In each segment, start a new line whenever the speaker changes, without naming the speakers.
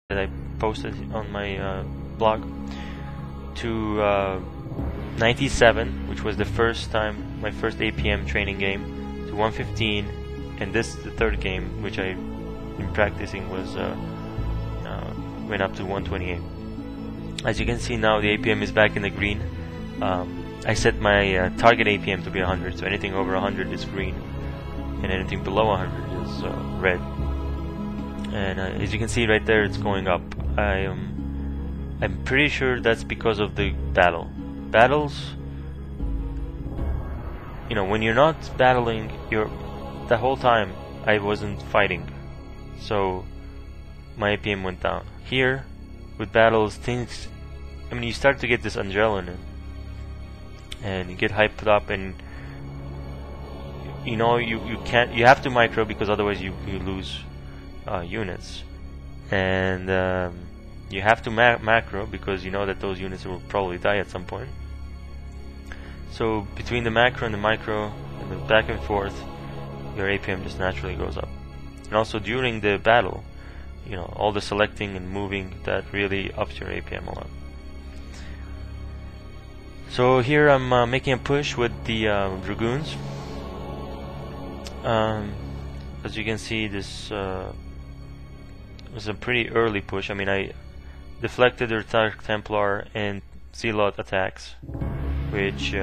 that I posted on my blog to 97, which was the first time, my first APM training game, to 115, and this the third game, which I in practicing was went up to 128. As you can see now, the APM is back in the green. I set my target APM to be 100, so anything over 100 is green, and anything below 100 is red. And as you can see right there, it's going up. I'm pretty sure that's because of the battles. You know, when you're not battling, the whole time I wasn't fighting, so my APM went down. Here, with battles, things, I mean, you start to get this adrenaline, and you get hyped up, and you know you have to micro, because otherwise you lose units, and you have to macro because you know that those units will probably die at some point. So between the macro and the micro and the back and forth, your APM just naturally goes up. And also during the battle, you know, all the selecting and moving, that really ups your APM a lot. So here I'm making a push with the Dragoons. As you can see, this was a pretty early push. I mean, I deflected their Dark Templar and Zealot attacks, which you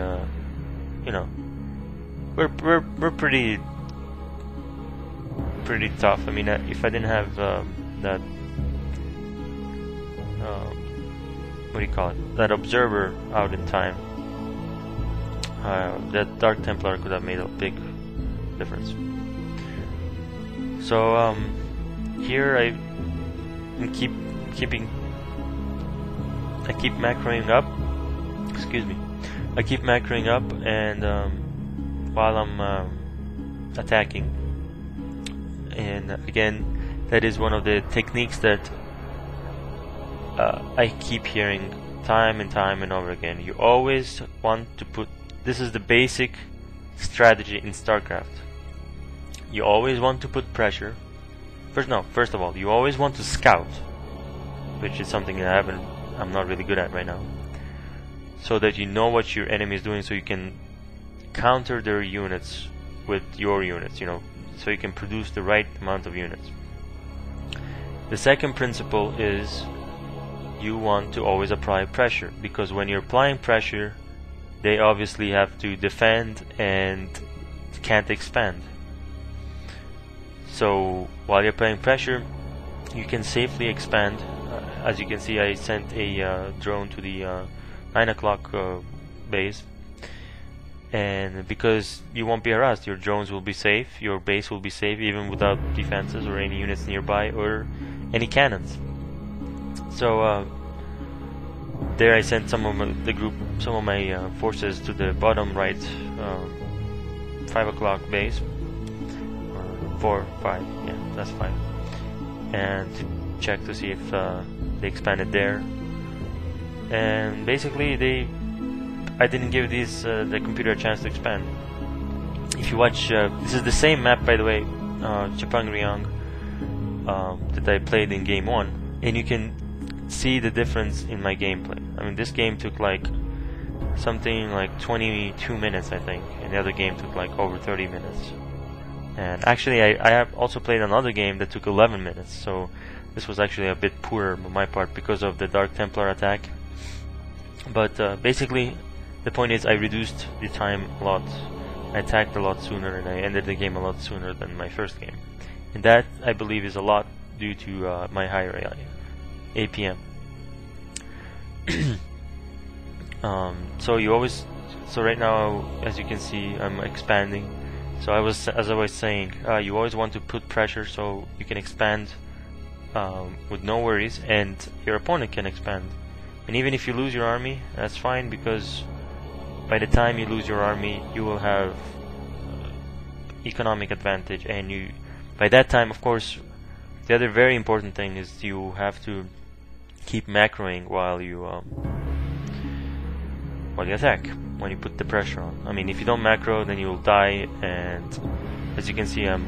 know, we're pretty tough. I mean, if I didn't have that what do you call it? That observer out in time, that Dark Templar could have made a big difference. So here I keep macroing up. Excuse me. I keep macroing up, and while I'm attacking, and again, that is one of the techniques that I keep hearing time and time and over again. You always want to put, this is the basic strategy in StarCraft. You always want to put pressure. First of all, you always want to scout, which is something that I'm not really good at right now, so that you know what your enemy is doing, so you can counter their units with your units, you know, so you can produce the right amount of units. The second principle is you want to always apply pressure, because when you're applying pressure, they obviously have to defend and can't expand. So while you're applying pressure, you can safely expand. As you can see, I sent a drone to the 9 o'clock base, and because you won't be harassed, your drones will be safe, your base will be safe even without defenses or any units nearby or any cannons. So there I sent some of my forces to the bottom right 5 o'clock base, or 4, 5, yeah, that's 5, and to check to see if they expanded there. And basically I didn't give the computer a chance to expand. If you watch, this is the same map, by the way, Chapangryang, that I played in game 1, and you can see the difference in my gameplay. I mean, this game took like something like 22 minutes, I think, and the other game took like over 30 minutes. And actually I have also played another game that took 11 minutes, so this was actually a bit poorer on my part because of the Dark Templar attack. But basically the point is I reduced the time a lot. I attacked a lot sooner, and I ended the game a lot sooner than my first game, and that I believe is a lot due to my higher APM. So right now, as you can see, I'm expanding. So as I was saying, you always want to put pressure so you can expand with no worries, and your opponent can expand. And even if you lose your army, that's fine, because by the time you lose your army, you will have economic advantage, and by that time, of course, the other very important thing is you have to keep macroing while you attack, when you put the pressure on. I mean, if you don't macro, then you will die, and as you can see, I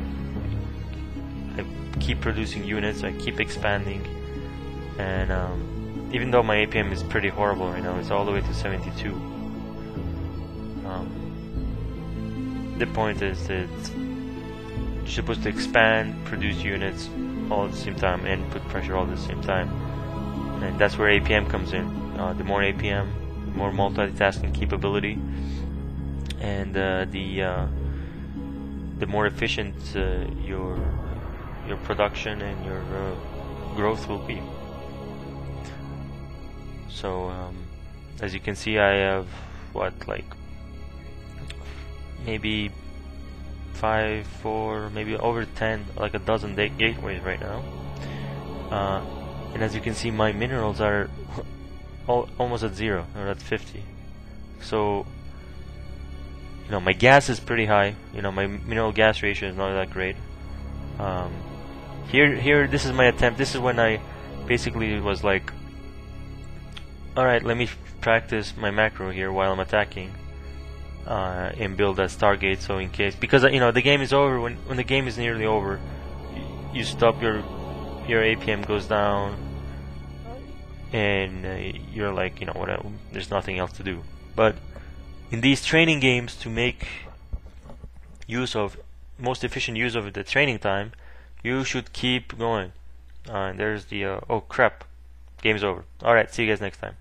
keep producing units, I keep expanding, And even though my APM is pretty horrible right now, it's all the way to 72. The point is that you're supposed to expand, produce units all at the same time, and put pressure all at the same time. And that's where APM comes in. The more APM, the more multitasking capability, and the more efficient your production and your growth will be. So as you can see, I have like maybe 5, 4, maybe over 10, like a dozen gateways right now. And as you can see, my minerals are almost at 0, or at 50. So my gas is pretty high. My mineral gas ratio is not that great. Here, this is my attempt. This is when I basically was like, alright, let me practice my macro here while I'm attacking, and build that Stargate, so in case, because the game is over. When the game is nearly over, you stop, your APM goes down, and you're like, whatever, there's nothing else to do. But in these training games, to make most efficient use of the training time, you should keep going. And there's the oh crap, game's over. Alright, see you guys next time.